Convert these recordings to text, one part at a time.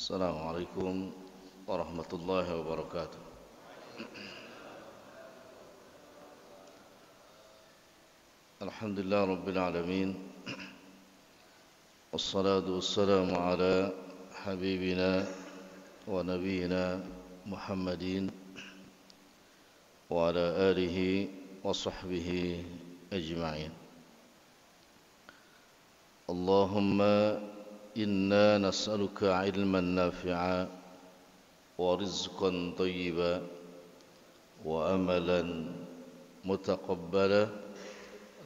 Assalamualaikum warahmatullahi wabarakatuh. Alhamdulillah rabbil alamin. Wassalatu wassalamu ala habibina wa nabiyyina Muhammadin wa ala alihi wa sahbihi ajma'in. Allahumma inna nas'aluka ilman nafi'a wa rizqan tayyiba wa amalan mutaqabbala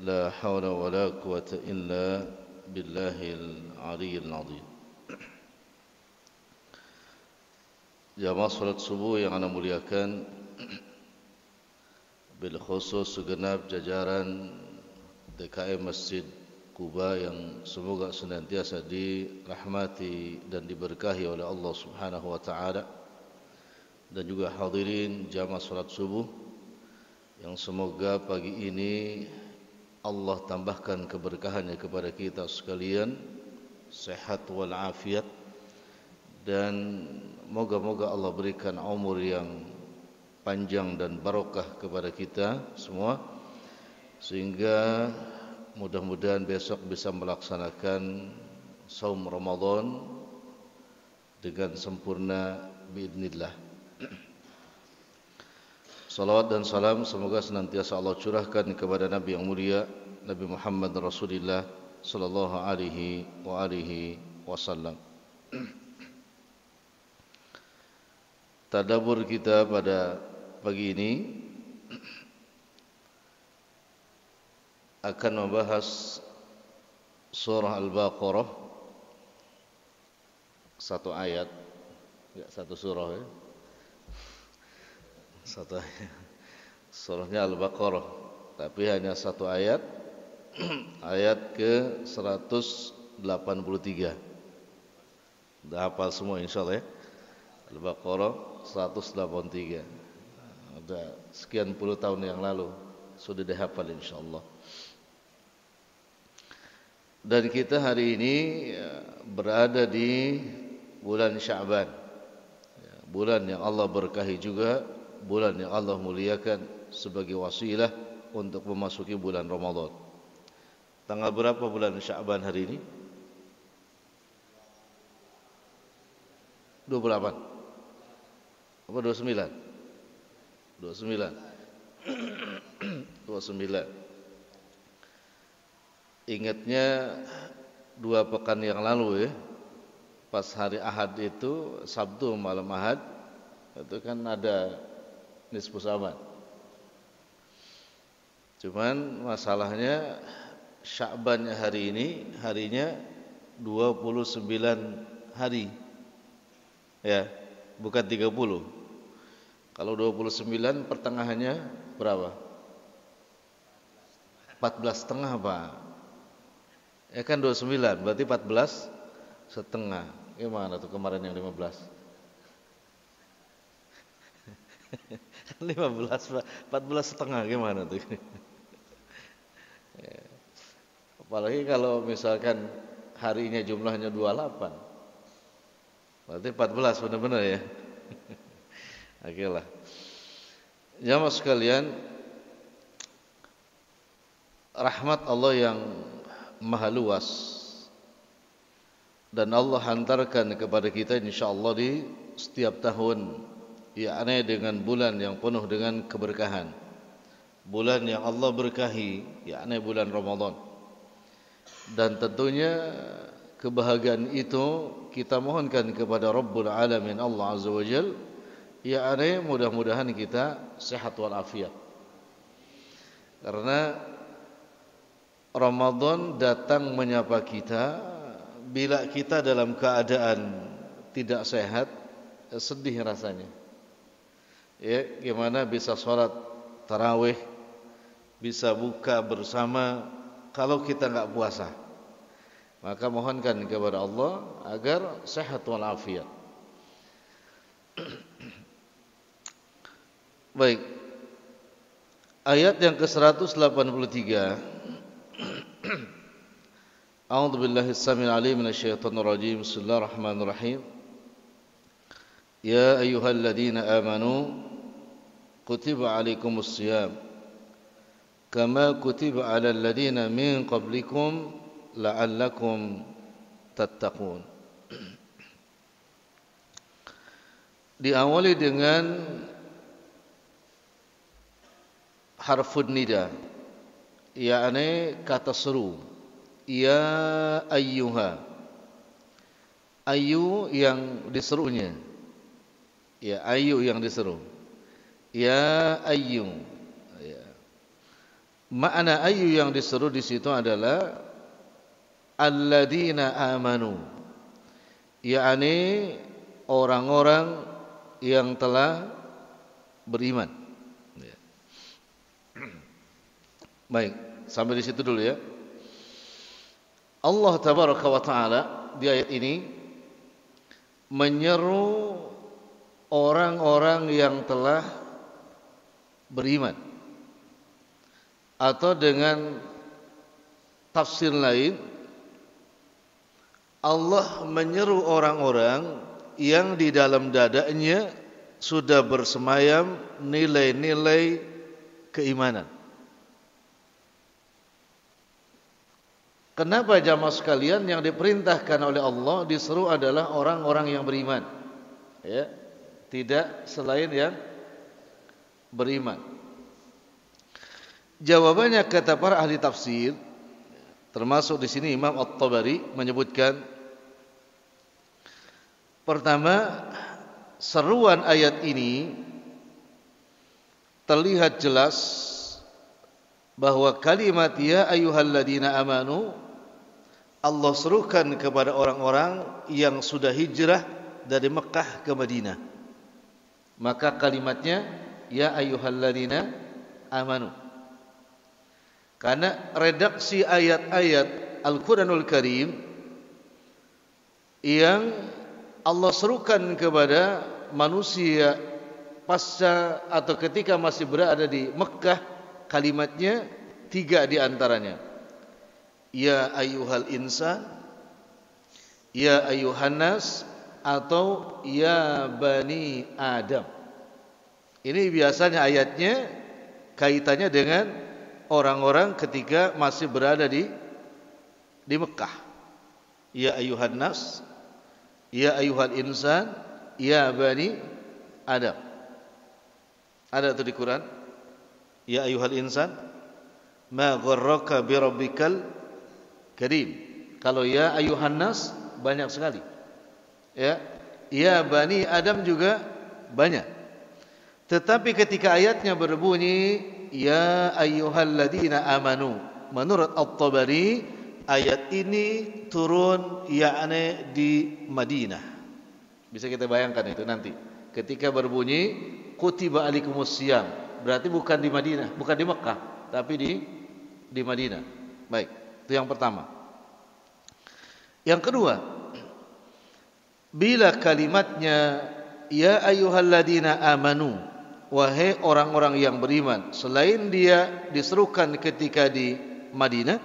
la hawla wa la quwwata illa billahil aliyyil azim. Jamaah salat subuh yang ana muliakan, bil khusus segenap jajaran DKM Masjid Kuba yang semoga senantiasa dirahmati dan diberkahi oleh Allah Subhanahu wa taala, dan juga hadirin jamaah salat subuh yang semoga pagi ini Allah tambahkan keberkahannya kepada kita sekalian, sehat wal afiat, dan moga-moga Allah berikan umur yang panjang dan barokah kepada kita semua, sehingga mudah-mudahan besok bisa melaksanakan saum Ramadan dengan sempurna biidznillah. Salawat dan salam semoga senantiasa Allah curahkan kepada Nabi yang mulia, Nabi Muhammad Rasulullah sallallahu alaihi wasallam. Tadabbur kita pada pagi ini akan membahas surah Al-Baqarah, satu ayat, ya, satu surah ya. Satu ayat. Surahnya Al-Baqarah, tapi hanya satu ayat, ayat ke 183. Sudah hafal semua insyaallah ya. Al-Baqarah 183. Ada sekian puluh tahun yang lalu sudah dihafal insyaallah. Dan kita hari ini berada di bulan Sya'ban, bulan yang Allah berkahi juga, bulan yang Allah muliakan sebagai wasilah untuk memasuki bulan Ramadan. Tanggal berapa bulan Sya'ban hari ini? 28 apa 29? 29. Ingatnya 2 pekan yang lalu ya, pas hari Ahad itu, Sabtu malam Ahad, itu kan ada nisfu Sya'ban. Cuman masalahnya Sya'ban hari ini harinya 29 hari. Ya, bukan 30. Kalau 29 pertengahannya berapa? 14,5 Pak. Ya kan 29, berarti 14,5. Gimana tuh kemarin yang 15? 15 Pak, 14,5 gimana tuh? Apalagi kalau misalkan harinya jumlahnya 28. Berarti 14 benar-benar ya. Oke lah. Jamaah sekalian, rahmat Allah yang maha luas dan Allah hantarkan kepada kita insyaallah di setiap tahun, yakni dengan bulan yang penuh dengan keberkahan, bulan yang Allah berkahi, yakni bulan Ramadan. Dan tentunya kebahagiaan itu kita mohonkan kepada Rabbul Alamin Allah Azza wa Jalla, yakni mudah-mudahan kita sehat walafiat, karena Ramadan datang menyapa kita bila kita dalam keadaan tidak sehat, sedih rasanya. Ya, gimana bisa sholat tarawih, bisa buka bersama kalau kita enggak puasa. Maka mohonkan kepada Allah agar sehat walafiat. Baik. Ayat yang ke-183. A'udzu billahi as-sami'il 'alim minasyaitonir rajim. Bismillahirrahmanirrahim. Ya ayyuhalladzina amanu kutiba alaikumus shiyam kama kutiba alal ladzina min qablikum la'allakum tattaqun. Diawali dengan harfun nida, yakni kata seru. Ya ayyuha, ayu yang diserunya. Ya, ayu yang diseru. Ya ayyu. Ya. Makna ayu yang diseru di situ adalah alladzina amanu. Yakni orang-orang yang telah beriman. Ya. Baik, sampai di situ dulu ya. Allah tabaraka wa taala di ayat ini menyeru orang-orang yang telah beriman, atau dengan tafsir lain Allah menyeru orang-orang yang di dalam dadanya sudah bersemayam nilai-nilai keimanan. Kenapa jamaah sekalian yang diperintahkan oleh Allah diseru adalah orang-orang yang beriman, ya, tidak selain yang beriman. Jawabannya kata para ahli tafsir, termasuk di sini Imam At-Tabari menyebutkan, pertama, seruan ayat ini terlihat jelas bahwa kalimat ya ayyuhalladzina amanu Allah serukan kepada orang-orang yang sudah hijrah dari Mekah ke Madinah. Maka kalimatnya ya ayyuhalladzina amanu. Karena redaksi ayat-ayat Al-Quranul Karim yang Allah serukan kepada manusia pasca atau ketika masih berada di Mekah, kalimatnya 3 di antaranya. Ya ayyuhal insan, ya ayyuhan nas, atau ya bani Adam. Ini biasanya ayatnya kaitannya dengan orang-orang ketika masih berada di Mekah. Ya ayyuhan nas, ya ayyuhal insan, ya bani Adam. Ada itu di Quran. Ya ayyuhal insan, ma gharraka bi rabbikal karim. Kalau ya ayyuhan nas banyak sekali. Ya bani Adam juga banyak. Tetapi ketika ayatnya berbunyi ya ayyuhalladzina amanu, menurut At-Tabari ayat ini turun yakni di Madinah. Bisa kita bayangkan itu nanti ketika berbunyi kutiba alaikumus shiyam, berarti bukan di Madinah, bukan di Mekah, tapi di Madinah. Baik, itu yang pertama. Yang kedua, bila kalimatnya ya ayyuhalladzina amanu, wahai orang-orang yang beriman, selain dia diserukan ketika di Madinah,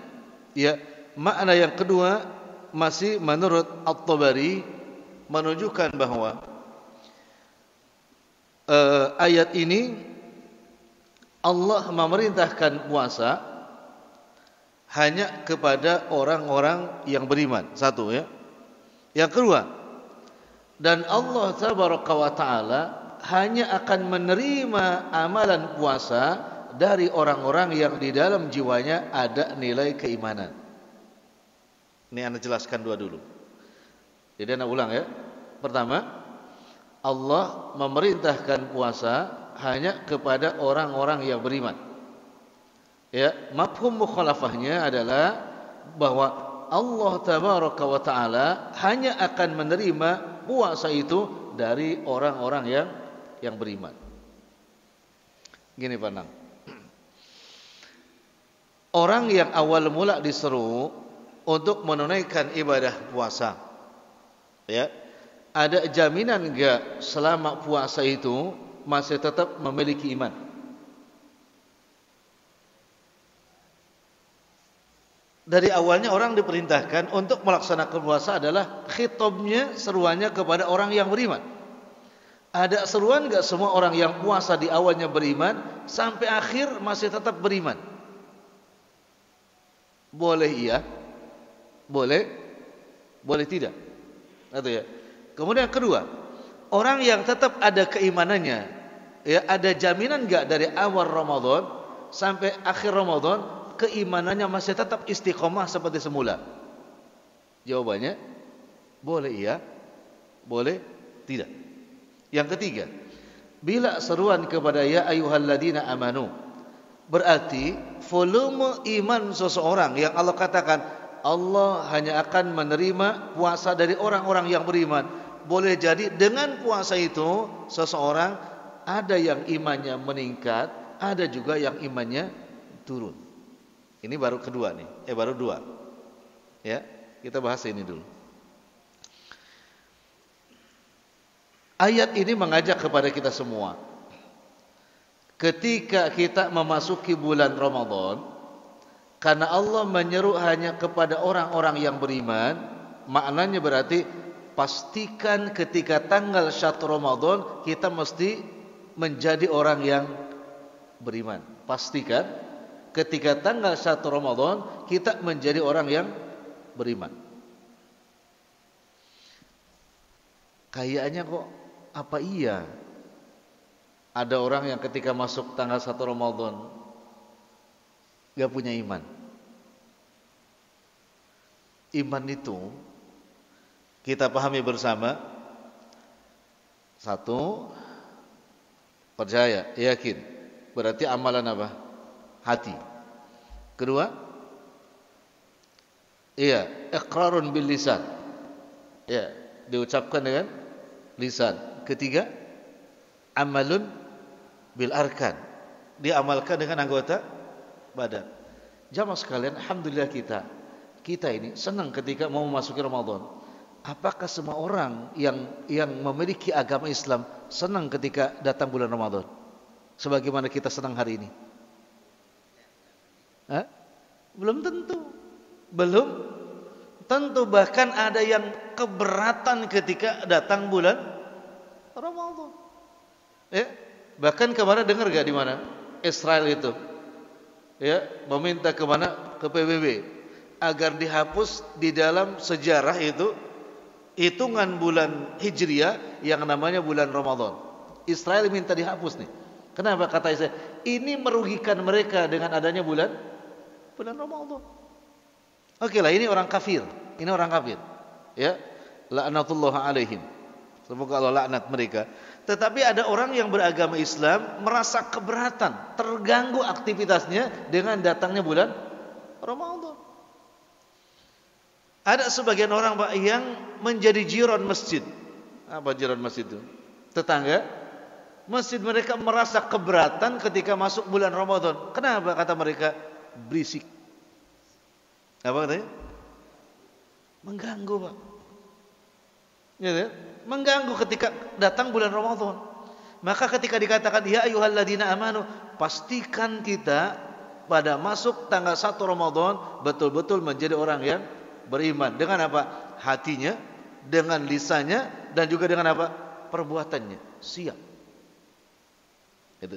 ya, makna yang kedua masih menurut At-Tabari menunjukkan bahwa ayat ini Allah memerintahkan puasa hanya kepada orang-orang yang beriman. Satu ya. Yang kedua, dan Allah tabaraka wa taala hanya akan menerima amalan puasa dari orang-orang yang di dalam jiwanya ada nilai keimanan. Ini Anda jelaskan dulu. Jadi Anda ulang ya. Pertama, Allah memerintahkan puasa hanya kepada orang-orang yang beriman. Ya, mafhum mukhalafahnya adalah bahwa Allah tabaraka wa taala hanya akan menerima puasa itu dari orang-orang yang beriman. Gini pandang. Orang yang awal mula diseru untuk menunaikan ibadah puasa, ya, ada jaminan enggak selama puasa itu masih tetap memiliki iman? Dari awalnya orang diperintahkan untuk melaksanakan puasa adalah khitabnya, seruannya kepada orang yang beriman. Ada seruan enggak semua orang yang puasa di awalnya beriman sampai akhir masih tetap beriman? Boleh iya, boleh tidak. Atau ya. Kemudian yang kedua, orang yang tetap ada keimanannya, ya, ada jaminan enggak dari awal Ramadan sampai akhir Ramadan keimanannya masih tetap istiqomah seperti semula? Jawabannya boleh iya, boleh tidak. Yang ketiga, bila seruan kepada ya ayyuhalladzina amanu, berarti volume iman seseorang yang Allah katakan Allah hanya akan menerima puasa dari orang-orang yang beriman. Boleh jadi dengan puasa itu seseorang ada yang imannya meningkat, ada juga yang imannya turun. Ini baru kedua nih, baru dua. Ya, kita bahas ini dulu. Ayat ini mengajak kepada kita semua. Ketika kita memasuki bulan Ramadan, karena Allah menyeru hanya kepada orang-orang yang beriman, maknanya berarti pastikan ketika tanggal 1 Ramadan kita mesti menjadi orang yang beriman. Pastikan ketika tanggal 1 Ramadan kita menjadi orang yang beriman. Kayaknya kok apa iya ada orang yang ketika masuk tanggal 1 Ramadan gak punya iman? Iman itu kita pahami bersama. Satu, percaya, yakin. Berarti amalan apa? Hati. Kedua, iya, iqrarun bil lisan. Ya, diucapkan dengan lisan. Ketiga, amalun bil arkan, diamalkan dengan anggota badan. Jamaah sekalian, alhamdulillah kita ini senang ketika mau memasuki Ramadan. Apakah semua orang yang memiliki agama Islam senang ketika datang bulan Ramadan sebagaimana kita senang hari ini? Belum tentu. Bahkan ada yang keberatan ketika datang bulan Ramadan. Ya, bahkan kemarin dengar gak di mana? Israel itu, ya, meminta ke mana? Ke PBB agar dihapus di dalam sejarah itu hitungan bulan Hijriah yang namanya bulan Ramadan. Israel minta dihapus nih. Kenapa kata Israel? Ini merugikan mereka dengan adanya bulan Ramadan. Oke lah, ini orang kafir. Ya, laknatullah alaihim. Semoga Allah laknat mereka. Tetapi ada orang yang beragama Islam merasa keberatan, terganggu aktivitasnya dengan datangnya bulan Ramadan. Ada sebagian orang Pak yang menjadi jiran masjid. Apa jiran masjid itu? Tetangga masjid mereka merasa keberatan ketika masuk bulan Ramadan. Kenapa kata mereka? Berisik. Apa katanya? Mengganggu Pak. Ya, mengganggu ketika datang bulan Ramadan. Maka ketika dikatakan ya ayyuhalladzina amanu, pastikan kita pada masuk tanggal 1 Ramadan betul-betul menjadi orang yang beriman. Dengan apa? Hatinya, dengan lisannya, dan juga dengan apa? Perbuatannya. Siap.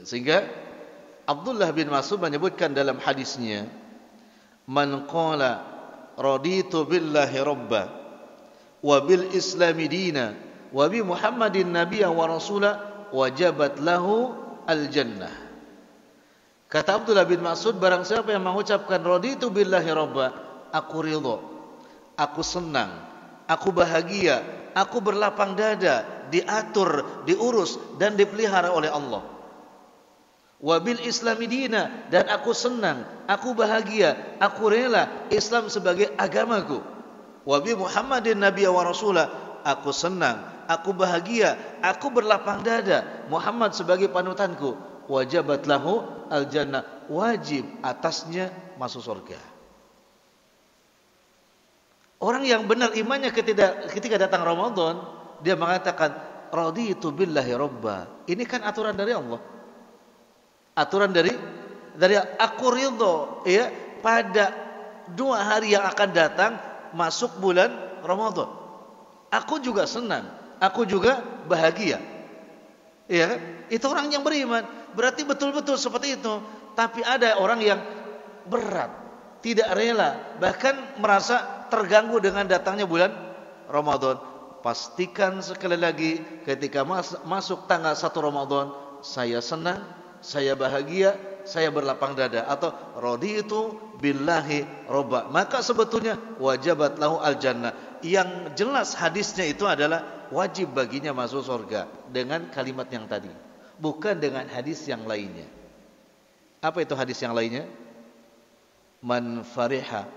Sehingga Abdullah bin Mas'ud menyebutkan dalam hadisnya, man qala raditu billahi rabba wa bil islami dina wa bi Muhammadin nabiyyan wa rasula wajabat lahu al jannah. Kata Abdullah bin Mas'ud, barang siapa yang mengucapkan raditu billahi rabba, aku ridha, aku senang, aku bahagia, aku berlapang dada, diatur, diurus dan dipelihara oleh Allah. Wabil islami dina, dan aku senang, aku bahagia, aku rela Islam sebagai agamaku. Wabi Muhammadin nabiyya wa rasulah, aku senang, aku bahagia, aku berlapang dada Muhammad sebagai panutanku. Wajabat lahu al jannah, wajib atasnya masuk surga. Orang yang benar imannya ketika datang Ramadan, dia mengatakan raditu billahi rabba. Ini kan aturan dari Allah. Aturan dari aku ridho, ya, pada 2 hari yang akan datang masuk bulan Ramadan. Aku juga senang, aku juga bahagia. Iya kan? Itu orang yang beriman. Berarti betul-betul seperti itu. Tapi ada orang yang berat, tidak rela, bahkan merasa terganggu dengan datangnya bulan Ramadan. Pastikan sekali lagi ketika masuk tanggal 1 Ramadan, saya senang, saya bahagia, saya berlapang dada, atau raditu billahi robba, maka sebetulnya wajabat lahu al-jannah. Yang jelas hadisnya itu adalah wajib baginya masuk surga dengan kalimat yang tadi, bukan dengan hadis yang lainnya. Apa itu hadis yang lainnya? Man fariha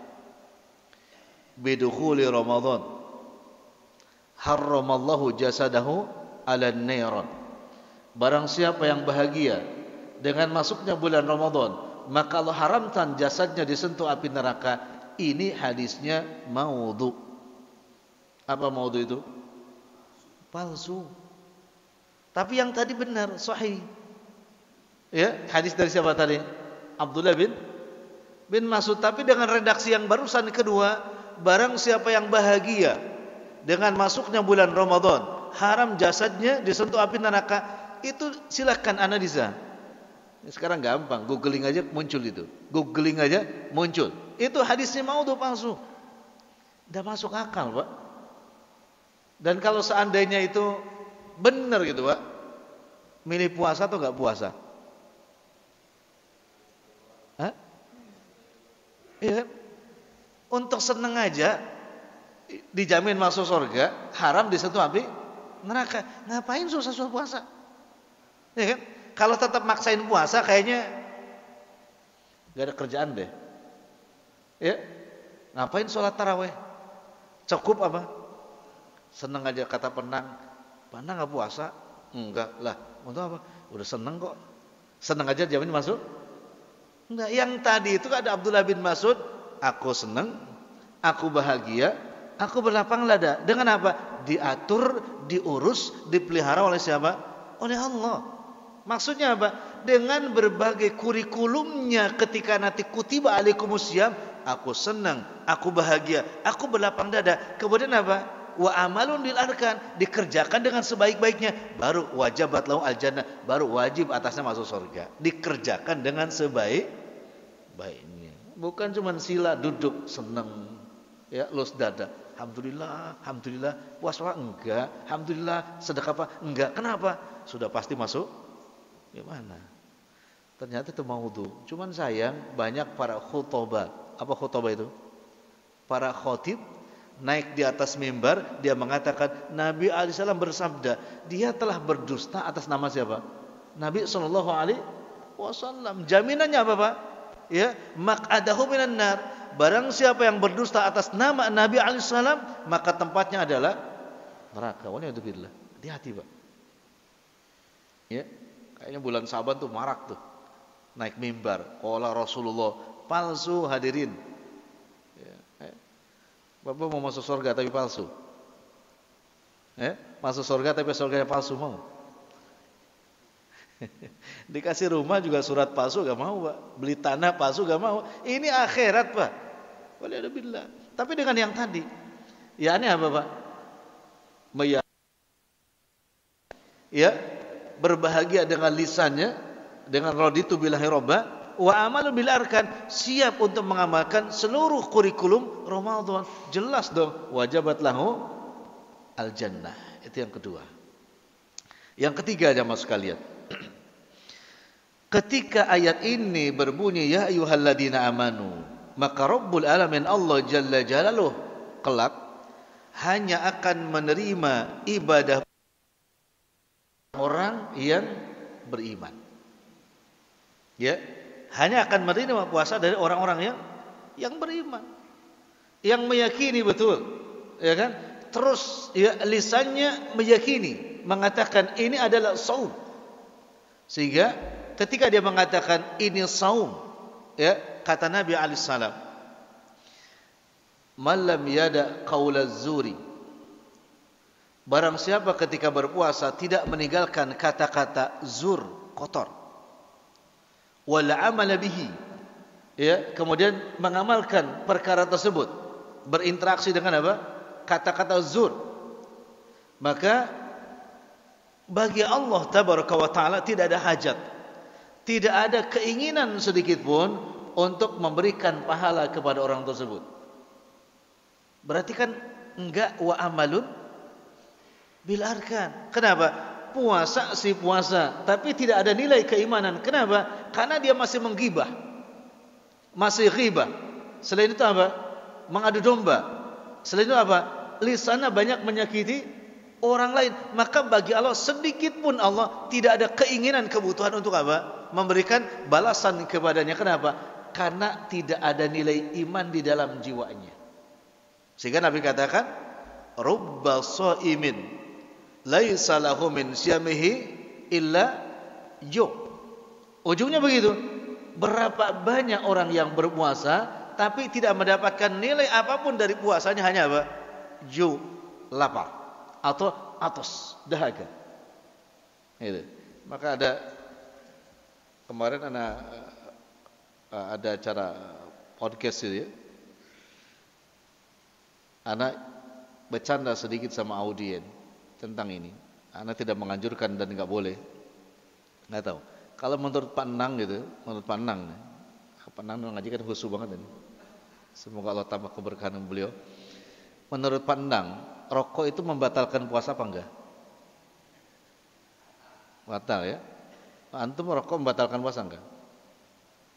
bidukhuli Ramadan harramallahu jasadahu ala nairan. Barang siapa yang bahagia dengan masuknya bulan Ramadan, maka Allah haramkan jasadnya disentuh api neraka. Ini hadisnya maudhu. Apa maudhu itu? Palsu. Tapi yang tadi benar, sahih. Ya, hadis dari siapa tadi? Abdullah bin Mas'ud. Tapi dengan redaksi yang barusan kedua, barang siapa yang bahagia dengan masuknya bulan Ramadan, haram jasadnya disentuh api neraka. Itu silakan analisa. Sekarang gampang, googling aja muncul itu. Googling aja muncul. Itu hadisnya maudhu, palsu. Tidak masuk akal, Pak. Dan kalau seandainya itu benar gitu, Pak, milih puasa atau enggak puasa? Hah? Iya kan? Untuk seneng aja dijamin masuk surga, haram disentuh api neraka. Ngapain susah-susah puasa? Ya kan? Kalau tetap maksain puasa kayaknya gak ada kerjaan deh. Ya? Ngapain sholat tarawih? Cukup apa? Seneng aja kata Penang. Penang gak puasa? Enggak lah. Untuk apa? Udah seneng kok. Seneng aja jamin masuk? Enggak. Yang tadi itu ada Abdullah bin Mas'ud. Aku seneng, aku bahagia, aku berlapang dada. Dengan apa? Diatur, diurus, dipelihara oleh siapa? Oleh Allah. Maksudnya apa? Dengan berbagai kurikulumnya ketika nanti kutiba alaikumusiyam, aku senang, aku bahagia, aku berlapang dada. Kemudian apa? Wa amalun lil arkan, dikerjakan dengan sebaik-baiknya, baru wajabat lahu al-jannah, baru wajib atasnya masuk surga. Dikerjakan dengan sebaik-baiknya. Bukan cuma sila duduk senang, ya lus dada. Alhamdulillah, alhamdulillah. Puasa enggak? Alhamdulillah. Sedekah apa? Enggak. Kenapa? Sudah pasti masuk. Gimana? Ternyata itu maudhu. Cuman sayang banyak para khutbah. Apa khutbah itu? Para khotib naik di atas mimbar, dia mengatakan Nabi SAW bersabda, dia telah berdusta atas nama siapa? Nabi SAW. Jaminannya apa, Pak? Ya, maq'adahu minan nar. Barang siapa yang berdusta atas nama Nabi SAW, maka tempatnya adalah neraka. Waliyadzubillah. Hati-hati, Pak. Ya, kayaknya bulan Saban tuh marak tuh. Naik mimbar, qala Rasulullah, palsu hadirin. Ya. Bapak mau masuk surga tapi palsu. Ya, masuk surga tapi surganya palsu mau. Dikasih rumah juga surat palsu gak mau, Pak. Beli tanah palsu gak mau. Ini akhirat, Pak. Waliyadzubillah. Tapi dengan yang tadi, ya ini apa, Pak? Ya, berbahagia dengan lisannya, dengan raditu billahi robba, wa amalu bil arkan, siap untuk mengamalkan seluruh kurikulum Ramadan. Jelas dong, wajabat lahu al jannah. Itu yang kedua. Yang ketiga, jamaah sekalian, ketika ayat ini berbunyi ya ayyuhalladzina amanu, maka Rabbul alamin Allah jalla jalaluh kelak hanya akan menerima ibadah orang yang beriman. Ya, hanya akan menerima puasa dari orang-orang yang beriman, yang meyakini betul, ya kan? Terus ya, lisannya meyakini, mengatakan ini adalah saum. Sehingga ketika dia mengatakan ini saum, ya, kata Nabi alaihi salam, "Man lam yada qaulaz zuri." Barang siapa ketika berpuasa tidak meninggalkan kata-kata zur, kotor, wal amal bihi, ya, kemudian mengamalkan perkara tersebut, berinteraksi dengan apa? Kata-kata zur, maka Bagi Allah tabaraka wa taala tidak ada hajat, tidak ada keinginan sedikit pun untuk memberikan pahala kepada orang tersebut. Berarti kan enggak wa amalun bil arkan. Kenapa? Puasa si puasa, tapi tidak ada nilai keimanan. Kenapa? Karena dia masih menggibah, masih ghibah. Selain itu apa? Mengadu domba. Selain itu apa? Lisannya banyak menyakiti orang lain. Maka bagi Allah sedikit pun Allah tidak ada keinginan, kebutuhan untuk apa? Memberikan balasan kepadanya. Kenapa? Karena tidak ada nilai iman di dalam jiwanya. Sehingga Nabi katakan, rubba shaimin laisa lahu min syamihi illa ju'. Ujungnya begitu. Berapa banyak orang yang berpuasa tapi tidak mendapatkan nilai apapun dari puasanya, hanya apa? Ju', lapar atau atos, dahaga. Itu. Maka ada kemarin ada acara podcast itu ya. Anak bercanda sedikit sama audien tentang ini. Anak tidak menganjurkan dan nggak boleh. Nggak tahu. Kalau menurut Pak Nang gitu, menurut Pak Nang ngaji kan khusus banget ini. Semoga Allah tambah keberkahan beliau. Menurut Pak Nang, rokok itu membatalkan puasa apa enggak? Batal ya. Antum rokok membatalkan puasa enggak?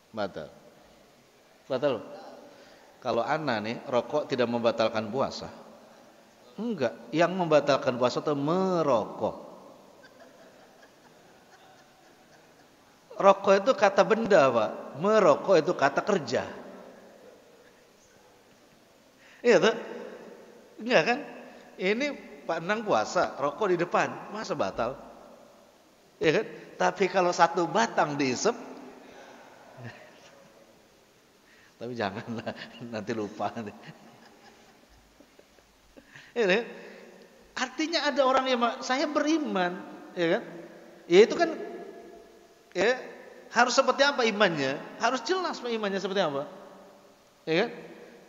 Batal. Batal. Kalau ana nih, rokok tidak membatalkan puasa. Enggak, yang membatalkan puasa itu merokok. Rokok itu kata benda, Pak. Merokok itu kata kerja. Iya tuh? Enggak kan? Ini Pak Nang puasa, rokok di depan, masa batal? Iya kan? Tapi kalau satu batang diisep, tapi janganlah, nanti lupa. Ya, artinya ada orang yang saya beriman, ya kan? Ya itu kan, ya harus seperti apa imannya? Harus jelas imannya seperti apa, ya kan?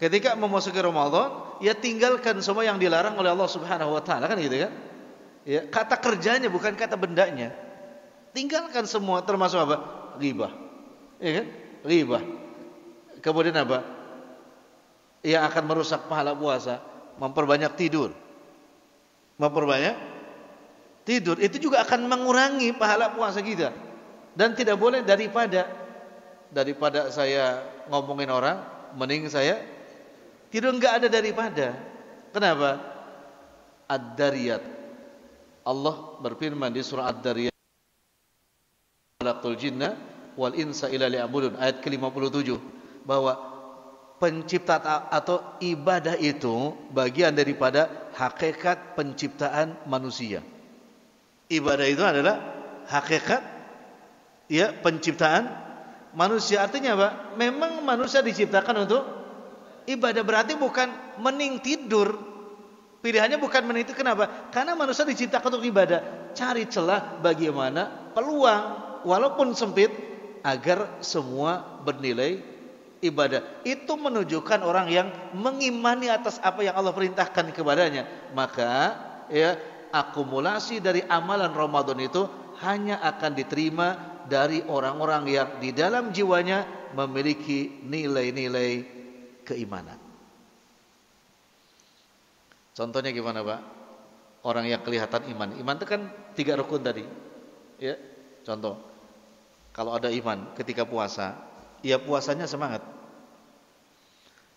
Ketika memasuki Ramadan, ya tinggalkan semua yang dilarang oleh Allah Subhanahu Wa Taala, kan gitu kan? Ya, kata kerjanya bukan kata bendanya. Tinggalkan semua, termasuk apa? Ghibah, ya kan? Ghibah. Kemudian apa? Yang akan merusak pahala puasa, memperbanyak tidur. Memperbanyak tidur itu juga akan mengurangi pahala puasa kita. Dan tidak boleh daripada saya ngomongin orang, mending saya tidur, enggak ada daripada. Kenapa? Ad-Dariyat. Allah berfirman di surah Ad-Dariyat, "Khalaqtul jinna wal insa illa liya'budun," ayat ke-57. Bahwa pencipta atau ibadah itu bagian daripada hakikat penciptaan manusia. Ibadah itu adalah hakikat ya penciptaan manusia. Artinya apa? Memang manusia diciptakan untuk ibadah, berarti bukan mending tidur. Pilihannya bukan mending tidur. Kenapa? Karena manusia diciptakan untuk ibadah. Cari celah bagaimana peluang walaupun sempit agar semua bernilai ibadah. Itu menunjukkan orang yang mengimani atas apa yang Allah perintahkan kepadanya. Maka ya akumulasi dari amalan Ramadan itu hanya akan diterima dari orang-orang yang di dalam jiwanya memiliki nilai-nilai keimanan. Contohnya gimana, Pak? Orang yang kelihatan iman. Iman itu kan 3 rukun tadi. Ya. Contoh. Kalau ada iman ketika puasa, ya puasanya semangat.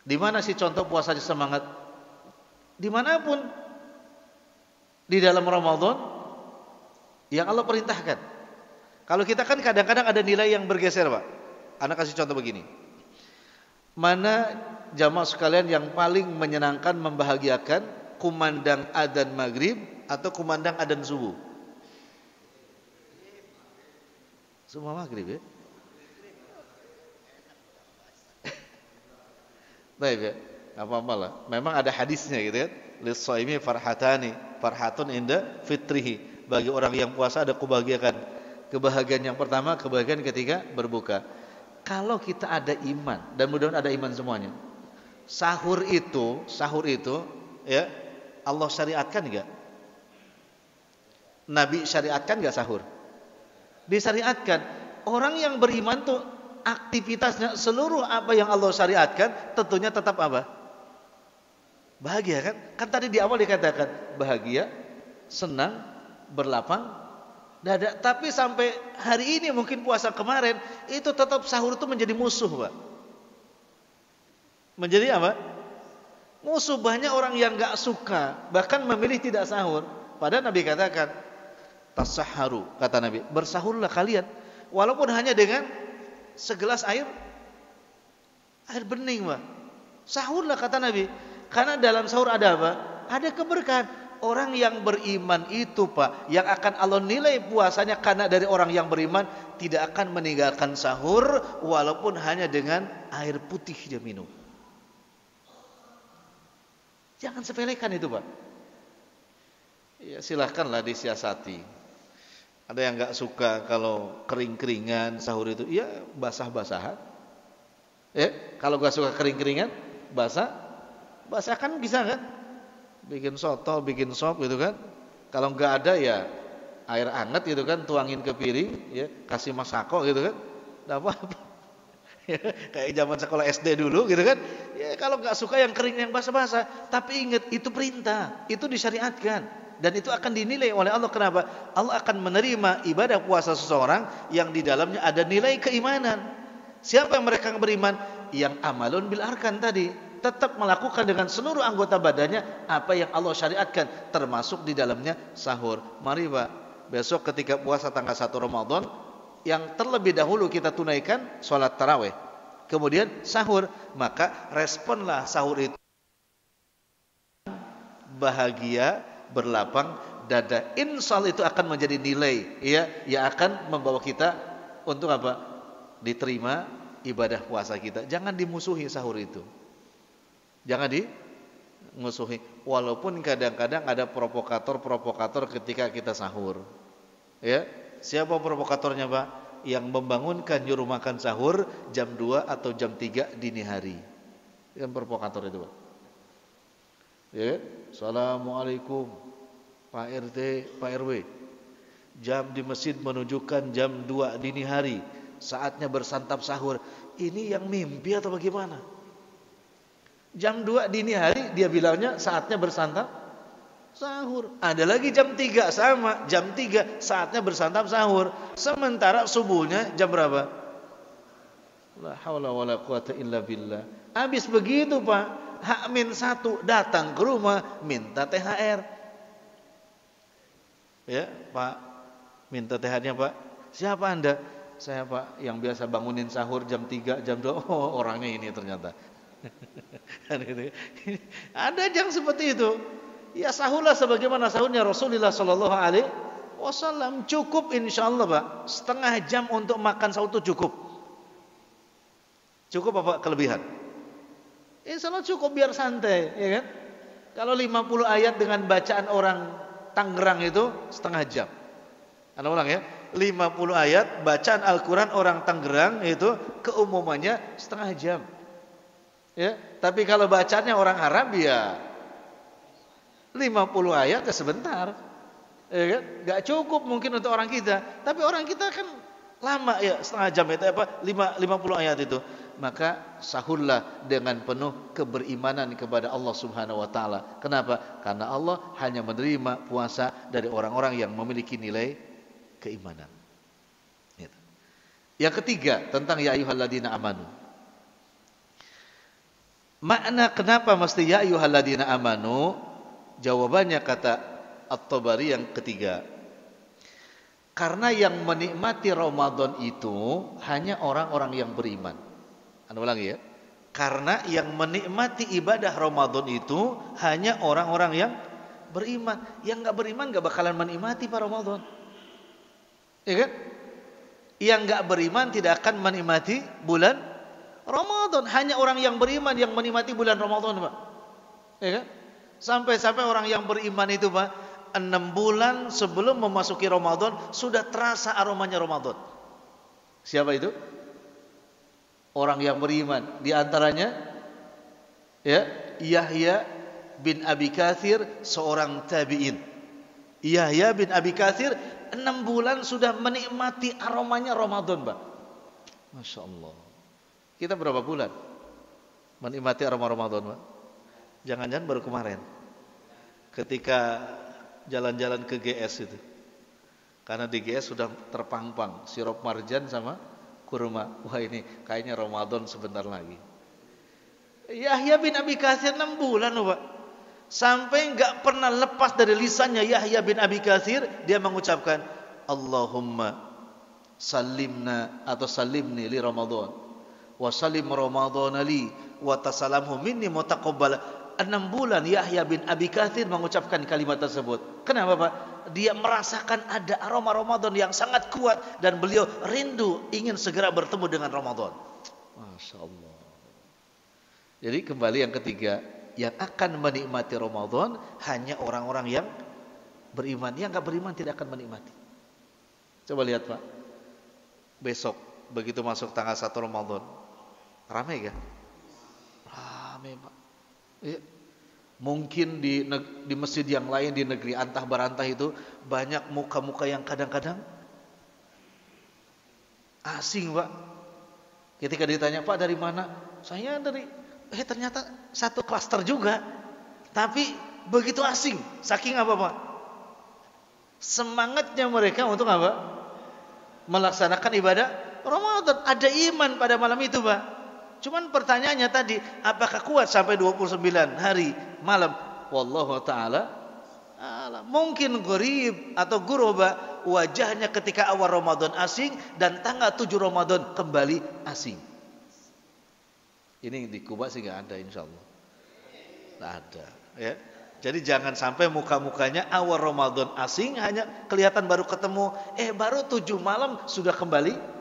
Di mana sih contoh puasanya semangat? Dimanapun di dalam Ramadan yang Allah perintahkan. Kalau kita kan kadang-kadang ada nilai yang bergeser, Pak. Anak kasih contoh begini. Mana jamaah sekalian yang paling menyenangkan, membahagiakan, kumandang adzan maghrib atau kumandang adzan subuh? Semua maghrib ya. Baik ya, apa-apa lah. Memang ada hadisnya gitu kan. Lis-shaimi farhatani, farhatun inda fitrihi. Bagi orang yang puasa ada kebahagiaan. Kebahagiaan yang pertama, kebahagiaan ketika berbuka. Kalau kita ada iman, dan mudah-mudahan ada iman semuanya. Sahur itu ya Allah syariatkan enggak? Nabi syariatkan enggak sahur? Disyariatkan. Orang yang beriman tuh aktivitasnya seluruh apa yang Allah syariatkan tentunya tetap apa? Bahagia kan? Kan tadi di awal dikatakan bahagia, senang, berlapang dada. Tapi sampai hari ini mungkin puasa kemarin itu tetap sahur itu menjadi musuh, Pak. Menjadi apa? Musuh. Banyak orang yang enggak suka, bahkan memilih tidak sahur. Padahal Nabi katakan, tasahharu, kata Nabi, bersahurlah kalian walaupun hanya dengan segelas air bening, Pak. Sahurlah kata Nabi. Karena dalam sahur ada apa? Ada keberkahan. Orang yang beriman itu, Pak, yang akan Allah nilai puasanya karena dari orang yang beriman tidak akan meninggalkan sahur walaupun hanya dengan air putih dia minum. Jangan sepelekan itu, Pak. Ya silahkanlah disiasati. Ada yang enggak suka kalau kering-keringan sahur itu, ya basah-basahan. Ya, kalau enggak suka kering-keringan, basah kan bisa kan? Bikin soto, bikin sop gitu kan. Kalau enggak ada ya air hangat gitu kan, tuangin ke piring, ya, kasih masako gitu kan. Enggak apa-apa. Ya, kayak zaman sekolah SD dulu gitu kan. Ya kalau enggak suka yang kering yang basah-basah, tapi ingat itu perintah, itu disyariatkan. Dan itu akan dinilai oleh Allah. Kenapa? Allah akan menerima ibadah puasa seseorang yang di dalamnya ada nilai keimanan. Siapa yang mereka beriman? Yang amalun bil arkan tadi, tetap melakukan dengan seluruh anggota badannya apa yang Allah syariatkan, termasuk di dalamnya sahur. Mari Pak, besok ketika puasa tanggal 1 Ramadan, yang terlebih dahulu kita tunaikan sholat tarawih, kemudian sahur. Maka responlah sahur itu bahagia, berlapang dada. Insyaallah itu akan menjadi nilai, ya, yang akan membawa kita untuk apa? Diterima ibadah puasa kita. Jangan dimusuhi sahur itu. Jangan dimusuhi. Walaupun kadang-kadang ada provokator ketika kita sahur. Ya, siapa provokatornya, Pak? Yang membangunkan nyuruh makan sahur jam 2 atau jam 3 dini hari. Yang provokator itu, Pak. Ya, Assalamualaikum Pak RT, Pak RW. Jam di masjid menunjukkan jam 2 dini hari, saatnya bersantap sahur. Ini yang mimpi atau bagaimana? Jam 2 dini hari dia bilangnya saatnya bersantap sahur. Ada lagi jam 3 sama, jam 3 saatnya bersantap sahur. Sementara subuhnya jam berapa? La haula wala quwata illa billah. Habis begitu, Pak, H-1 datang ke rumah minta THR. Ya, Pak, minta THR-nya, Pak. Siapa Anda? Saya, Pak, yang biasa bangunin sahur jam 3, jam 2. Oh, orangnya ini ternyata. Ada yang seperti itu. Ya sahurlah sebagaimana sahurnya Rasulullah sallallahu alaihi wasallam. Cukup insyaallah, Pak. Setengah jam untuk makan sahur itu cukup. Cukup apa kelebihan? Insyaallah cukup biar santai, ya kan? Kalau 50 ayat dengan bacaan orang Tangerang itu setengah jam. Anda ulang ya. 50 ayat bacaan Al-Qur'an orang Tangerang itu keumumannya setengah jam. Ya, tapi kalau bacanya orang Arab ya 50 ayat ya sebentar. Ya kan? Enggak cukup mungkin untuk orang kita, tapi orang kita kan lama ya, setengah jam itu apa? 50 ayat itu. Maka sahurlah dengan penuh keberimanan kepada Allah Subhanahu wa taala. Kenapa? Karena Allah hanya menerima puasa dari orang-orang yang memiliki nilai keimanan. Gitu. Yang ketiga tentang ya ayyuhalladzina amanu. Makna kenapa mesti ya ayyuhalladzina amanu? Jawabannya kata At-Tabari yang ketiga. Karena yang menikmati Ramadan itu hanya orang-orang yang beriman. Anda ulangi ya. Karena yang menikmati ibadah Ramadan itu hanya orang-orang yang beriman. Yang enggak beriman enggak bakalan menikmati Pak Ramadan. Ya kan? Yang enggak beriman tidak akan menikmati bulan Ramadan. Hanya orang yang beriman yang menikmati bulan Ramadan, Pak. Ya kan? Sampai-sampai orang yang beriman itu, Pak, 6 bulan sebelum memasuki Ramadan sudah terasa aromanya Ramadan. Siapa itu? Orang yang beriman. Di antaranya ya, Yahya bin Abi Katsir, seorang tabi'in. Yahya bin Abi Katsir 6 bulan sudah menikmati aromanya Ramadan, Pak. Masya Allah. Kita berapa bulan menikmati aroma Ramadan, Pak? Jangan-jangan baru kemarin ketika jalan-jalan ke GS itu. Karena di GS sudah terpang-pang sirup marjan sama kurma. Wah, ini kayaknya Ramadan sebentar lagi. Yahya bin Abi Katsir 6 bulan, Pak. Sampai enggak pernah lepas dari lisannya Yahya bin Abi Katsir, dia mengucapkan Allahumma salimna atau salimni li Ramadan wa salim Ramadan li wa tasalamhu minni mutaqabbal. 6 bulan Yahya bin Abi Katsir mengucapkan kalimat tersebut. Kenapa, Pak? Dia merasakan ada aroma Ramadan yang sangat kuat dan beliau rindu ingin segera bertemu dengan Ramadan. Masya Allah. Jadi kembali yang ketiga, yang akan menikmati Ramadan hanya orang-orang yang beriman. Yang enggak beriman tidak akan menikmati. Coba lihat, Pak. Besok begitu masuk tanggal 1 Ramadan, ramai kan? Ramai, Pak. Ya. Mungkin di masjid yang lain di negeri antah berantah itu banyak muka-muka yang kadang-kadang asing, Pak. Ketika ditanya, Pak dari mana? Saya dari ternyata satu klaster juga. Tapi begitu asing. Saking apa, Pak? Semangatnya mereka untuk apa? Melaksanakan ibadah Ramadan. Ada iman pada malam itu, Pak. Cuman pertanyaannya tadi, apakah kuat sampai 29 hari malam? Wallahu ta'ala alam. Mungkin gharib atau guroba wajahnya ketika awal Ramadan asing dan tanggal 7 Ramadan kembali asing. Ini di Kuba sih nggak ada, insya Allah. Nggak ada, ya. Jadi jangan sampai muka-mukanya awal Ramadan asing, hanya kelihatan baru ketemu, baru 7 malam sudah kembali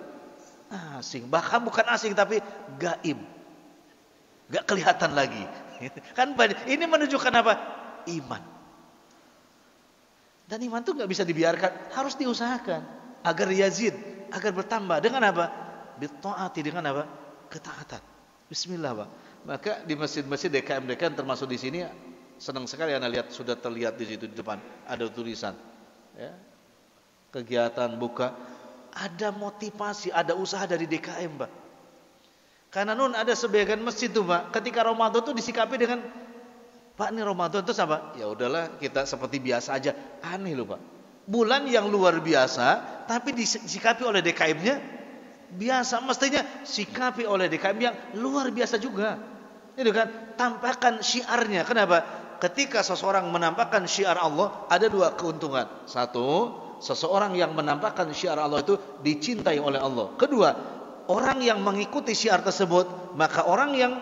asing. Bahkan bukan asing tapi gaib, nggak kelihatan lagi. Kan ini menunjukkan apa? Iman. Dan iman itu nggak bisa dibiarkan, harus diusahakan agar yazid, agar bertambah. Dengan apa? Bittaati, dengan apa? Ketaatan. Bismillah, Pak. Maka di masjid-masjid DKM termasuk di sini, senang sekali Anda lihat, sudah terlihat di situ di depan ada tulisan, ya, kegiatan buka, ada motivasi, ada usaha dari DKM, Pak. Karena ada sebagian masjid tuh, Pak, ketika Ramadan tuh disikapi dengan, Pak, ini Ramadan terus apa? Ya udahlah, kita seperti biasa aja. Aneh loh, Pak. Bulan yang luar biasa, tapi disikapi oleh DKM-nya biasa. Mestinya sikapi oleh DKM yang luar biasa juga. Itu kan tampakkan syiarnya. Kenapa? Ketika seseorang menampakkan syiar Allah, ada 2 keuntungan. 1, seseorang yang menampakkan syiar Allah itu dicintai oleh Allah. Kedua, orang yang mengikuti syiar tersebut, maka orang yang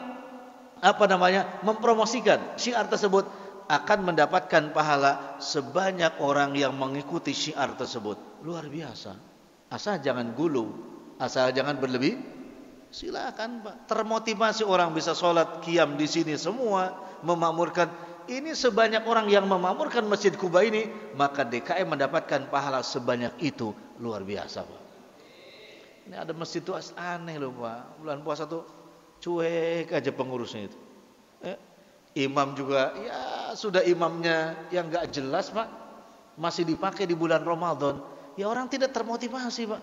mempromosikan syiar tersebut akan mendapatkan pahala sebanyak orang yang mengikuti syiar tersebut. Luar biasa. Asal jangan gulu, asal jangan berlebih. Silakan, Pak. Termotivasi orang bisa sholat qiyam di sini semua, memakmurkan. Ini sebanyak orang yang memakmurkan Masjid Kuba ini, maka DKM mendapatkan pahala sebanyak itu. Luar biasa, Pak. Ini ada masjid itu aneh loh, Pak. Bulan puasa tuh cuek aja pengurusnya itu. Imam juga, ya sudah imamnya yang enggak jelas, Pak. Masih dipakai di bulan Ramadan. Ya orang tidak termotivasi, Pak.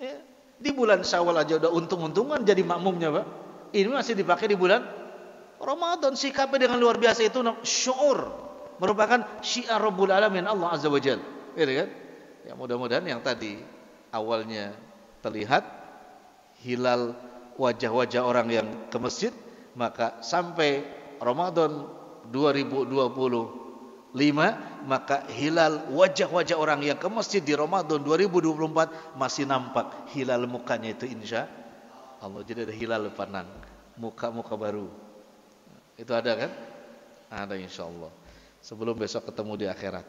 Ya, di bulan Syawal aja udah untung-untungan jadi makmumnya, Pak. Ini masih dipakai di bulan Ramadan. Sikapnya dengan luar biasa itu syuur, merupakan syiar Rabbul Alamin, Allah Azza wa Jalla. Gitu kan? Ya mudah-mudahan yang tadi awalnya terlihat hilal wajah-wajah orang yang ke masjid, maka sampai Ramadan 2025 maka hilal wajah-wajah orang yang ke masjid di Ramadan 2024 masih nampak hilal mukanya itu, insya Allah. Jadi ada hilal panang, muka-muka baru. Itu ada kan? Ada, insya Allah. Sebelum besok ketemu di akhirat.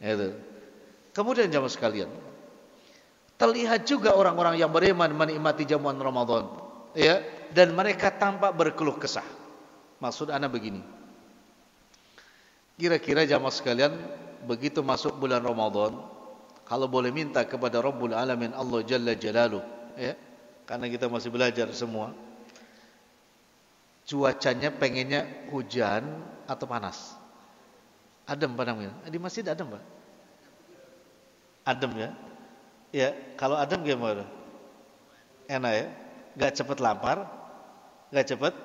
Itu. Kemudian jamaah sekalian, terlihat juga orang-orang yang beriman menikmati jamuan Ramadan, ya, dan mereka tampak berkeluh kesah. Maksud ana begini, kira-kira jamaah sekalian, begitu masuk bulan Ramadan, kalau boleh minta kepada Rabbul Alamin Allah Jalla Jalaluh, ya, karena kita masih belajar semua, cuacanya pengennya hujan atau panas? Adem padangnya. Di masjid adem, Pak? Adem ya. Ya, kalau adem gimana? Enak ya. Gak cepet lapar, gak cepet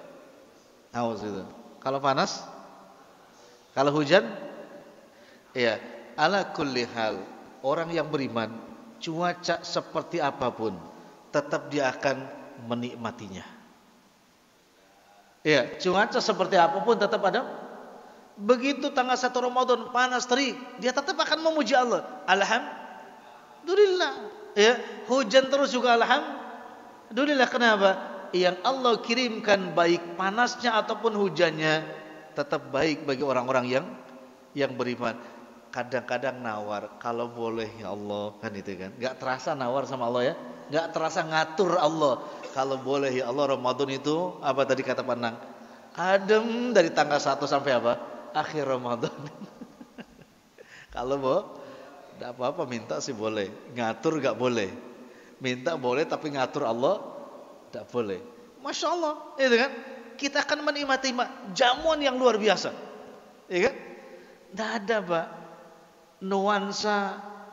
haus itu. Kalau panas, kalau hujan, ya. Ala kulli hal, orang yang beriman, cuaca seperti apapun, tetap dia akan menikmatinya. Ya, cuaca seperti apapun tetap ada. Begitu tanggal 1 Ramadan panas terik, dia tetap akan memuji Allah. Alhamdulillah. Ya, hujan terus juga alhamdulillah. Kenapa? Yang Allah kirimkan baik panasnya ataupun hujannya tetap baik bagi orang-orang yang beriman. Kadang-kadang nawar, kalau boleh ya Allah, kan itu kan. Enggak terasa nawar sama Allah ya. Enggak terasa ngatur Allah. Kalau boleh ya Allah, Ramadan itu apa tadi kata Panang? Adem dari tanggal 1 sampai apa? Akhir Ramadan. Kalau enggak apa-apa minta sih boleh. Ngatur enggak boleh. Minta boleh tapi ngatur Allah enggak boleh. Masya Allah, itu kan? Kita akan menikmati jamuan yang luar biasa. Iya kan? Enggak ada, Pak, nuansa,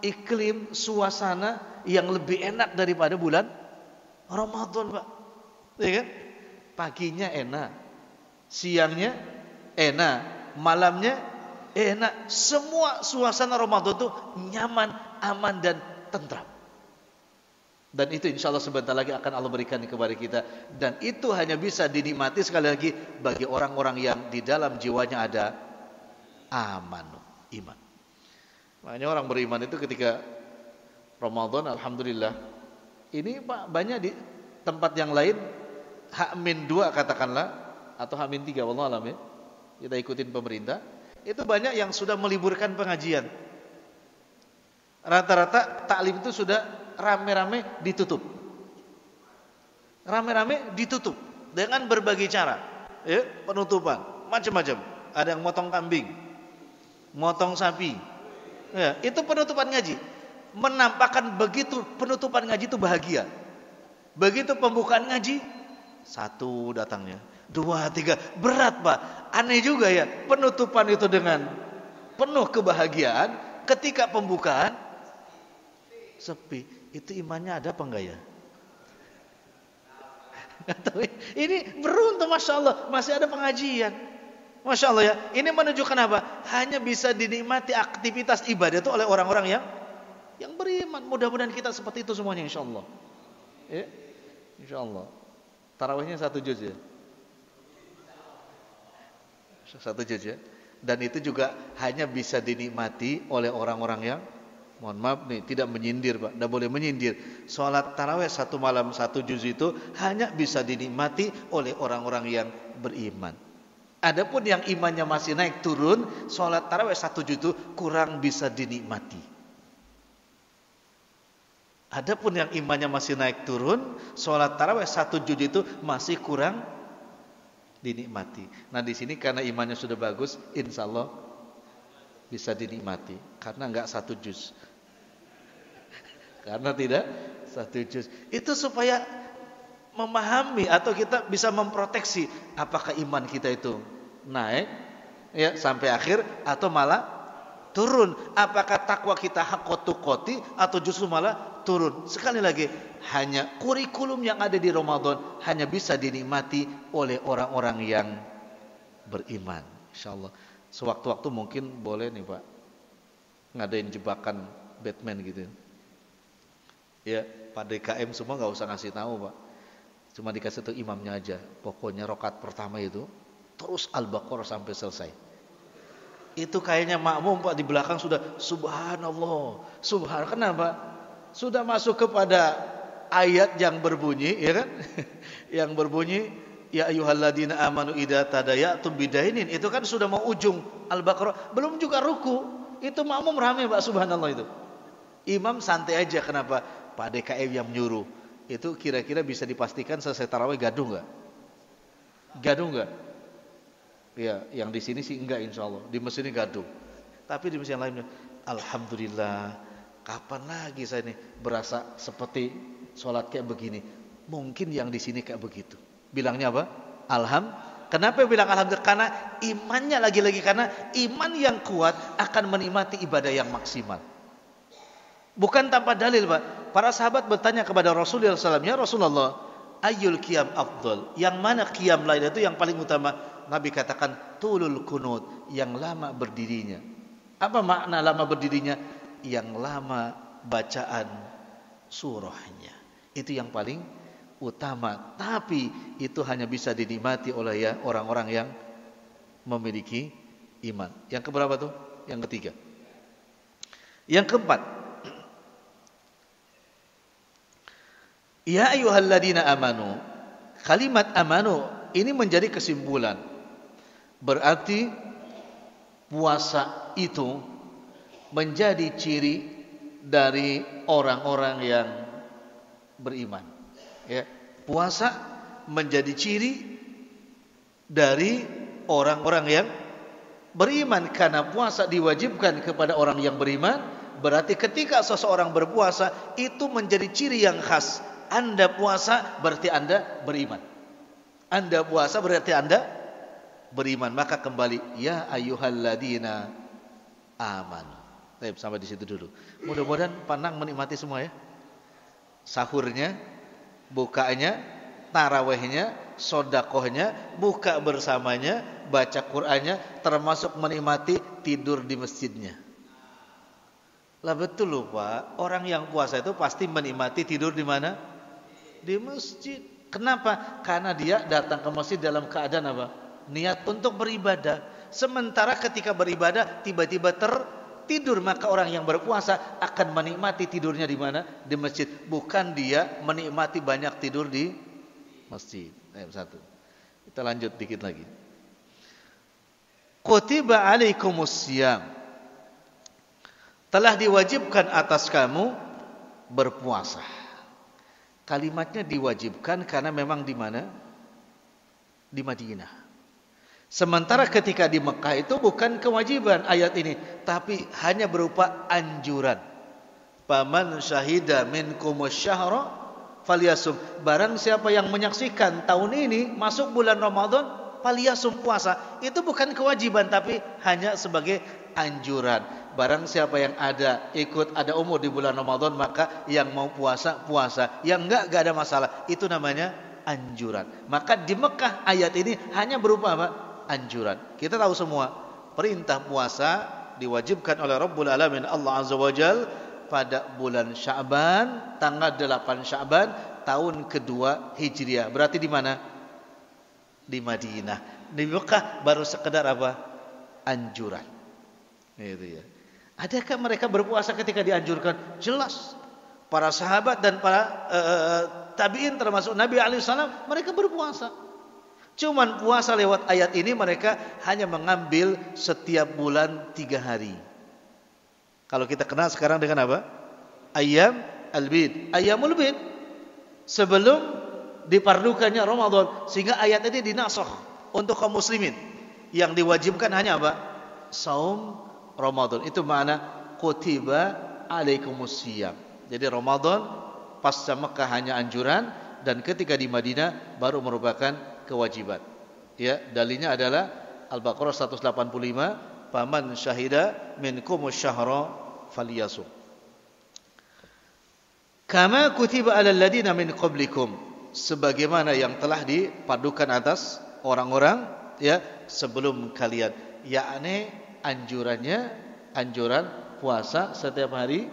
iklim, suasana yang lebih enak daripada bulan Ramadan, Pak. Ya kan? Paginya enak, siangnya enak, malamnya enak. Semua suasana Ramadan itu nyaman, aman dan tentram. Dan itu insya Allah sebentar lagi akan Allah berikan kepada kita. Dan itu hanya bisa dinikmati sekali lagi bagi orang-orang yang di dalam jiwanya ada iman. Makanya orang beriman itu ketika Ramadan, alhamdulillah. Ini Pak, banyak di tempat yang lain H-2 katakanlah, atau H-3 wallahu alam ya. Kita ikutin pemerintah. Itu banyak yang sudah meliburkan pengajian. Rata-rata taklim itu sudah rame-rame ditutup. Rame-rame ditutup dengan berbagai cara. Ya, penutupan macam-macam. Ada yang motong kambing, motong sapi. Ya, itu penutupan ngaji. Menampakkan begitu penutupan ngaji itu bahagia. Begitu pembukaan ngaji, 1 datangnya, 2, 3, berat, Pak. Aneh juga ya, penutupan itu dengan penuh kebahagiaan, ketika pembukaan sepi. Itu imannya ada apa enggak ya? Ini beruntung, Masya Allah, masih ada pengajian. Masya Allah ya, ini menunjukkan apa? Hanya bisa dinikmati aktivitas ibadah itu oleh orang-orang yang beriman. Mudah-mudahan kita seperti itu semuanya, insya Allah. Ya, insya Allah. Tarawihnya 1 juz ya, 1 juz ya. Dan itu juga hanya bisa dinikmati oleh orang-orang yang, mohon maaf nih, tidak menyindir, Pak. Tidak boleh menyindir. Sholat tarawih 1 malam 1 juz itu hanya bisa dinikmati oleh orang-orang yang beriman. Adapun yang imannya masih naik turun, sholat tarawih 1 juz itu kurang bisa dinikmati. Adapun yang imannya masih naik turun, sholat tarawih 1 juz itu masih kurang dinikmati. Nah di sini karena imannya sudah bagus, insya Allah bisa dinikmati. Karena enggak 1 juz. Karena tidak 1 juz. Itu supaya memahami atau kita bisa memproteksi apakah iman kita itu naik ya sampai akhir atau malah turun. Apakah takwa kita haqqatuqati atau justru malah turun. Sekali lagi, hanya kurikulum yang ada di Ramadan hanya bisa dinikmati oleh orang-orang yang beriman. Insyaallah. Sewaktu-waktu mungkin boleh nih, Pak, ngadain jebakan Batman gitu. Ya, Pak DKM semua enggak usah ngasih tahu, Pak. Cuma dikasih tahu imamnya aja. Pokoknya rakaat pertama itu terus Al-Baqarah sampai selesai. Itu kayaknya makmum, Pak, di belakang sudah subhanallah. Kenapa? Sudah masuk kepada ayat yang berbunyi, ya kan? Yang berbunyi ya ayyuhalladzina amanu idza tadayatum bidainin. Itu kan sudah mau ujung Al-Baqarah, belum juga ruku. Itu makmum rame, Pak, subhanallah itu. Imam santai aja. Kenapa? Pak DKM yang menyuruh. Itu kira-kira bisa dipastikan selesai tarawih gaduh enggak? Gaduh enggak? Ya, yang di sini sih enggak, insyaallah. Di masjid ini gaduh. Tapi di masjid yang lainnya, alhamdulillah, kapan lagi saya ini berasa seperti sholat kayak begini? Mungkin yang di sini kayak begitu. Bilangnya apa? Kenapa bilang alhamdulillah? Karena imannya lagi-lagi, karena iman yang kuat akan menikmati ibadah yang maksimal. Bukan tanpa dalil, Pak. Para sahabat bertanya kepada Rasulullah SAW, ya Rasulullah, ayyul qiyam afdal? Yang mana qiyam lain itu yang paling utama? Nabi katakan tulul kunut, yang lama berdirinya. Apa makna lama berdirinya? Yang lama bacaan surahnya. Itu yang paling utama, tapi itu hanya bisa dinikmati oleh orang-orang yang memiliki iman. Yang keberapa tuh? Yang ketiga. Yang keempat, ya ayyuhalladzina amanu. Kalimat amanu ini menjadi kesimpulan. Berarti puasa itu menjadi ciri dari orang-orang yang beriman. Ya, puasa menjadi ciri dari orang-orang yang beriman, karena puasa diwajibkan kepada orang yang beriman. Berarti ketika seseorang berpuasa itu menjadi ciri yang khas. Anda puasa berarti Anda beriman. Anda puasa berarti Anda beriman. Maka kembali, ya ayyuhalladzina amanu. Baik, sampai di situ dulu. Mudah-mudahan Panang menikmati semua ya. Sahurnya, bukanya, tarawehnya, sodakohnya, buka bersamanya, baca Qur'annya, termasuk menikmati tidur di masjidnya. Lah betul loh Pak, orang yang puasa itu pasti menikmati tidur di mana? Di masjid. Kenapa? Karena dia datang ke masjid dalam keadaan apa? Niat untuk beribadah. Sementara ketika beribadah tiba-tiba tertidur, maka orang yang berpuasa akan menikmati tidurnya di mana? Di masjid. Bukan dia menikmati banyak tidur di masjid. Satu. Kita lanjut dikit lagi. Kutiba alaikumusiyam. Telah diwajibkan atas kamu berpuasa. Kalimatnya diwajibkan karena memang di mana? Di Madinah. Sementara ketika di Mekah itu bukan kewajiban ayat ini, tapi hanya berupa anjuran. Faman syahida minkumus syahra falyasum. Barang siapa yang menyaksikan tahun ini masuk bulan Ramadan, falyasum, puasa. Itu bukan kewajiban tapi hanya sebagai anjuran. Barang siapa yang ada umur di bulan Ramadan, maka yang mau puasa, puasa. Yang enggak ada masalah. Itu namanya anjuran. Maka di Mekah ayat ini hanya berupa apa? Anjuran. Kita tahu semua perintah puasa diwajibkan oleh Rabbul Alamin Allah Azza wa Jal pada bulan Sya'ban, tanggal 8 Sya'ban tahun kedua Hijriah. Berarti di mana? Di Madinah. Di Mekah baru sekedar apa? Anjuran. Itu ya. Adakah mereka berpuasa ketika dianjurkan? Jelas. Para sahabat dan para tabi'in termasuk Nabi alaihissalam, mereka berpuasa. Cuman puasa lewat ayat ini mereka hanya mengambil setiap bulan 3 hari. Kalau kita kenal sekarang dengan apa? Ayyam al-bid, ayyamul bid. Sebelum dipardukannya Ramadan, sehingga ayat ini dinasakh untuk kaum muslimin. Yang diwajibkan hanya apa? Saum Ramadan. Itu makna kutiba alaikumusiyam. Jadi Ramadan pasca Mekah hanya anjuran, dan ketika di Madinah baru merupakan kewajiban. Ya, dalilnya adalah Al-Baqarah 185, faman syahida minkumus syahra falyasum. Kama kutiba alal ladina min qablikum, sebagaimana yang telah dipadukan atas orang-orang ya sebelum kalian. Yakni anjuran puasa setiap hari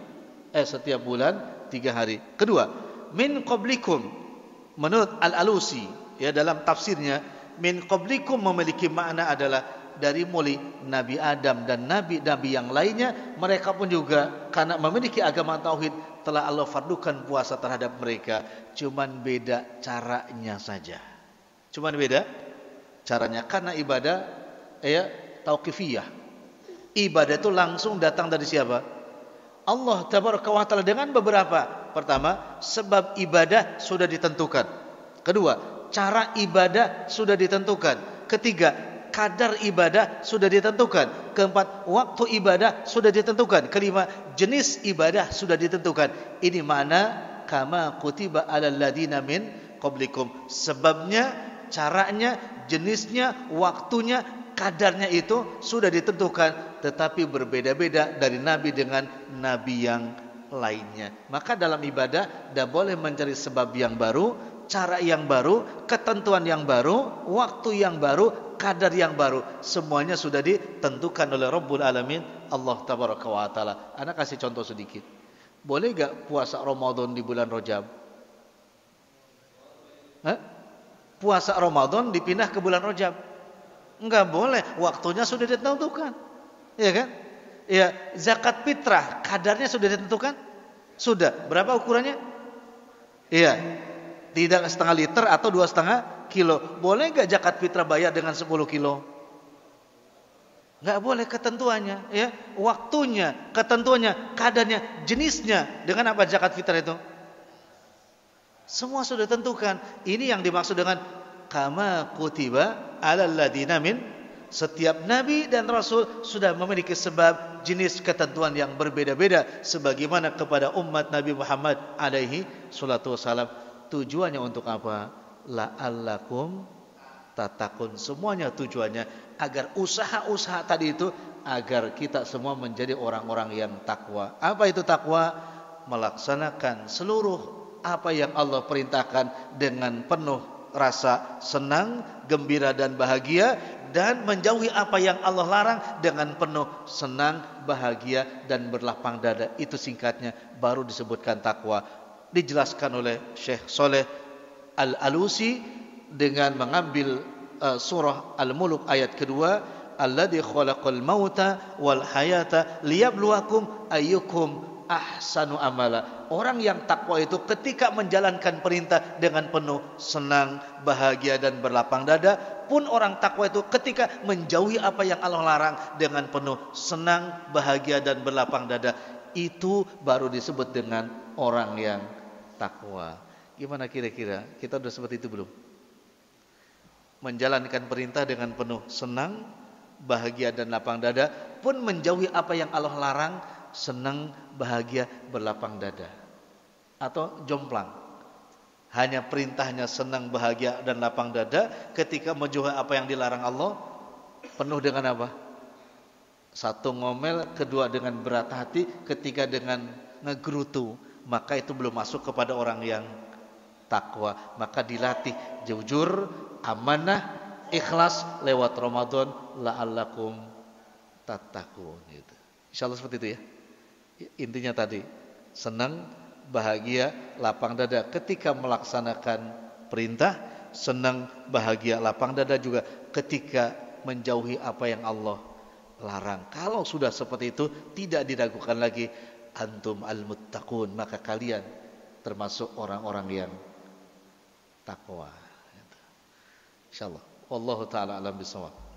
setiap bulan 3 hari. Kedua, min qablikum, menurut Al-Alusi ya dalam tafsirnya, min qablikum memiliki makna adalah dari mulai Nabi Adam dan nabi-nabi yang lainnya, mereka pun juga karena memiliki agama tauhid telah Allah fardukan puasa terhadap mereka. Cuman beda caranya saja. Cuman beda caranya, karena ibadah ya tauqifiyah. Ibadah itu langsung datang dari siapa? Allah tabaraka wa taala dengan beberapa. Pertama, sebab ibadah sudah ditentukan. Kedua, cara ibadah sudah ditentukan. Ketiga, kadar ibadah sudah ditentukan. Keempat, waktu ibadah sudah ditentukan. Kelima, jenis ibadah sudah ditentukan. Ini makna kama kutiba alal ladina min qablikum. Sebabnya, caranya, jenisnya, waktunya, kadarnya itu sudah ditentukan, tetapi berbeda-beda dari nabi dengan nabi yang lainnya. Maka dalam ibadah tidak boleh mencari sebab yang baru, cara yang baru, ketentuan yang baru, waktu yang baru, kadar yang baru. Semuanya sudah ditentukan oleh Rabbul Alamin, Allah Tabaraka wa Ta'ala. Ana kasih contoh sedikit. Boleh gak puasa Ramadan di bulan Rajab? Puasa Ramadan dipindah ke bulan Rajab? Enggak boleh, waktunya sudah ditentukan. Iya kan? Ya, zakat fitrah kadarnya sudah ditentukan? Sudah. Berapa ukurannya? Iya. Tidak 1,5 liter atau 2,5 kilo. Boleh enggak zakat fitrah bayar dengan 10 kilo? Enggak boleh, ketentuannya, ya. Waktunya, ketentuannya, kadarnya, jenisnya. Dengan apa zakat fitrah itu? Semua sudah tentukan. Ini yang dimaksud dengan kama kutiba alal ladina min. Setiap nabi dan rasul sudah memiliki sebab, jenis, ketentuan yang berbeda-beda sebagaimana kepada umat Nabi Muhammad alaihi salatu wasalam. Tujuannya untuk apa? La'allakum tatakun. Semuanya tujuannya agar usaha-usaha tadi itu agar kita semua menjadi orang-orang yang takwa. Apa itu takwa? Melaksanakan seluruh apa yang Allah perintahkan dengan penuh rasa senang, gembira dan bahagia, dan menjauhi apa yang Allah larang dengan penuh senang, bahagia dan berlapang dada. Itu singkatnya baru disebutkan takwa. Dijelaskan oleh Syekh Saleh Al-Alusi dengan mengambil surah Al-Mulk ayat kedua, alladzi khalaqal mauta wal hayata liyabluwakum ayyukum ahsanu amala. Orang yang takwa itu ketika menjalankan perintah dengan penuh senang, bahagia dan berlapang dada, pun orang takwa itu ketika menjauhi apa yang Allah larang dengan penuh senang, bahagia dan berlapang dada, itu baru disebut dengan orang yang takwa. Gimana kira-kira? Kita sudah seperti itu belum? Menjalankan perintah dengan penuh senang, bahagia dan lapang dada, pun menjauhi apa yang Allah larang, senang, bahagia, berlapang dada. Atau jomplang, hanya perintahnya senang, bahagia dan lapang dada, ketika menjauhi apa yang dilarang Allah penuh dengan apa? Satu ngomel, kedua dengan berat hati, ketiga dengan ngegerutu. Maka itu belum masuk kepada orang yang takwa. Maka dilatih jujur, amanah, ikhlas lewat Ramadan, la'allakum tattaqun gitu. Insyaallah seperti itu ya. Intinya tadi senang, bahagia, lapang dada ketika melaksanakan perintah, senang, bahagia, lapang dada juga ketika menjauhi apa yang Allah larang. Kalau sudah seperti itu, tidak diragukan lagi, antum al-muttaqun, maka kalian termasuk orang-orang yang takwa. Insyaallah. Wallahu taala alam bisawab.